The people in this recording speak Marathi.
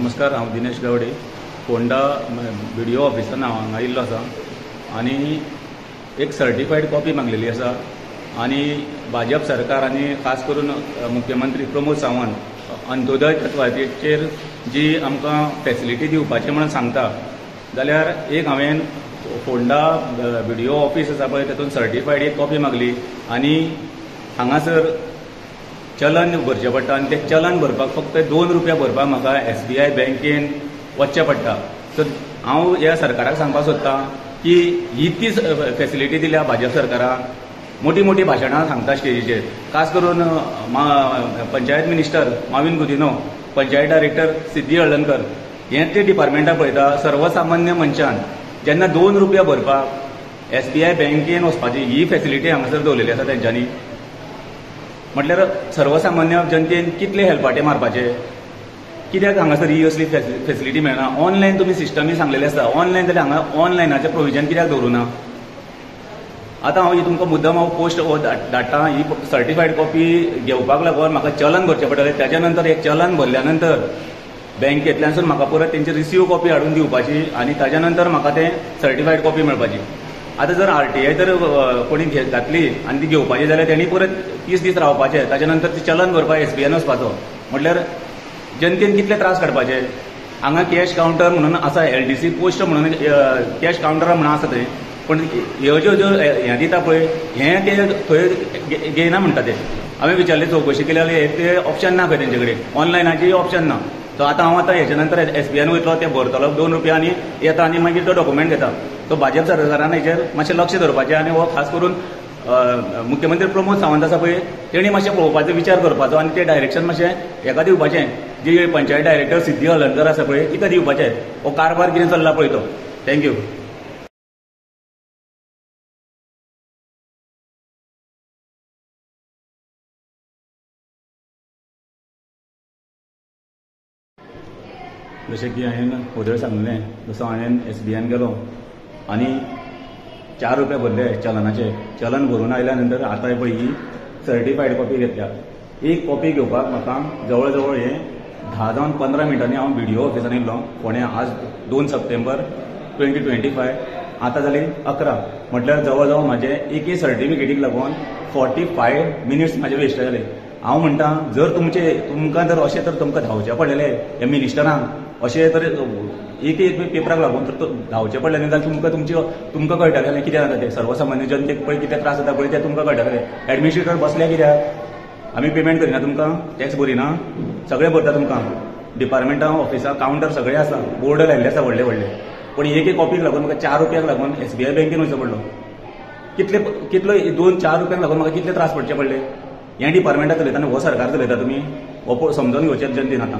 नमस्कार, हांव दिनेश गावडे, फोंडा BDO ऑफिसान हांगा आयिल्लो आसा आनी एक सर्टिफाईड कॉपी मागलेली आसा आनी भाजप सरकार आनी खास करून मुख्यमंत्री प्रमोद सावंत अंत्योदय तत्वाचेर जी आमकां फॅसिलिटी दिवपाची म्हणून सांगता, जाल्यार एक हांवें फोंडा BDO ऑफिस आसा पळय तातूंत सर्टिफाईड एक कॉपी मागली आनी हांगासर चलन भरचें पडटा आनी तें चलन भरपाक फक्त 2 रुपया भरपाक म्हाका SBI बँकेन वचचें पडटा. सो हांव ह्या सरकाराक सांगपाक सोदतां की ही तीच फॅसिलिटी दिल्या भाजप सरकाराक. मोठी मोठी भाशणां सांगता स्टेजीचेर, खास करून पंचायत मिनिस्टर माविन गुदिनो, पंचायत डायरेक्टर सिद्धी हळदणकर हे ते डिपार्टमेंटाक पळयता. सर्वसामान्य मनशान जेन्ना 2 रुपया भरपाक SBI बँकेन वचपाची ही फॅसिलिटी हांगासर दवरलेली आसा तेंच्यांनी, म्हटल्यार सर्वसामान्य जनतेन कितले हेल्पाटे मारपाचे, कित्याक हांगासर ही असली फॅसिलिटी मेळना. ऑनलायन तुमी सिस्टमी सांगलेले आसता, ऑनलायन जाल्यार हांगा ऑनलायनाचें प्रोविजन कित्याक दवरूना. आतां हांव तुमकां मुद्दम हांव पोस्ट धाडटा. ही सर्टिफाईड कॉपी घेवपाक लागून म्हाका चलन भरचें पडटलें. त्याच्या नंतर एक चलन भरल्या नंतर बँकेंतल्यानसून म्हाका परत तेंची रिसीव कॉपी हाडून दिवपाची आनी ताच्या नंतर म्हाका तें सर्टिफाईड कॉपी मेळपाची. आतां जर RTI जर कोणी घातली आनी ती घेवपाची जाल्यार तेणी परत 30 दीस रावपाचें, ताच्या नंतर ती चलन भरपाक SBIन वचपाचो. म्हटल्यार जनतेन कितले त्रास काडपाचे. हांगा कॅश कावंटर म्हणून आसा, LDC पोस्ट म्हणून कॅश कावंटर म्हणून आसा थंय, पण ह्यो ज्यो हें दिता पळय हें ते थंय घेयना म्हणटा ते. हांवें विचारले, चवकशी केली जाल्यार ते ऑप्शन ना खंय तेंचे कडेन, ऑनलायनाची ऑप्शन ना. सो आतां हांव हेच्या नंतर SBIन वयतलो, ते भरतलो 2 रुपया आनी येता आनी मागीर तो डॉक्युमेंट घेता. तो भाजप सरकारान हेचेर मातशें लक्ष धरपाचें आनी हो खास करून मुख्यमंत्री प्रमोद सावंत आसा पळय तेणी मातशें पळोवपाचो, विचार करपाचो आनी तें डायरेक्शन मातशें हेका दिवपाचें. जी पंचायत डायरेक्टर सिद्धी हळदणकर आसा पळय तिका दिवपाचें. हो कारभार कितें चल्ला पळय तो. थँक्यू. जशें की हांवें पदर सांगलें, जसो हांवें SBIन गेलो आनी 4 रुपया भरले चलनाचे. चलन भरून आयल्या नंतर आतां पळय ही सर्टिफाईड कॉपी घेतल्या. एक कॉपी घेवपाक म्हाका जवळ जवळ 10 जावन 15 मिनटांनी हांव BDO ऑफिसान येयल्लो फोंड्या. आज 2 सप्टेंबर 2025. आतां जाली 11. म्हटल्यार जवळ जवळ म्हाजे एक सर्टिफिकेटीक लागून 45 मिनिट्स म्हाजे वेस्ट जाले. हांव म्हणटा, जर तुमकां जर अशें तर तुमकां धांवचें पडलेलें ह्या मिनिस्टरांक अशें तर एक पेपराक लागून तर धांवचें पडलेलें जाल्यार तुमकां कळटलें कितें जाता तें. सर्वसामान्य जनतेक पळय कितें त्रास जाता पळय तें तुमकां कळटलें. एडमिनिस्ट्रेटर बसल्या कित्याक? आमी पेमेंट करिना तुमकां, टॅक्स भरिना, सगळें भरता तुमकां. डिपार्टमेंटा ऑफिसां कावंटर सगळें आसा, बोर्ड लायिल्ले आसा व्हडले व्हडले. पण एक कॉपीक लागून म्हाका 4 रुपयाक लागून SBI बँकेन वचचो पडलो. कितलो 2-4 रुपयांक लागून म्हाका कितले त्रास पडचे पडले. हें डिपार्टमेंटाक चलयता आनी हो सरकार चलयता तुमी. हो समजून घेवचें जनतेन आतां.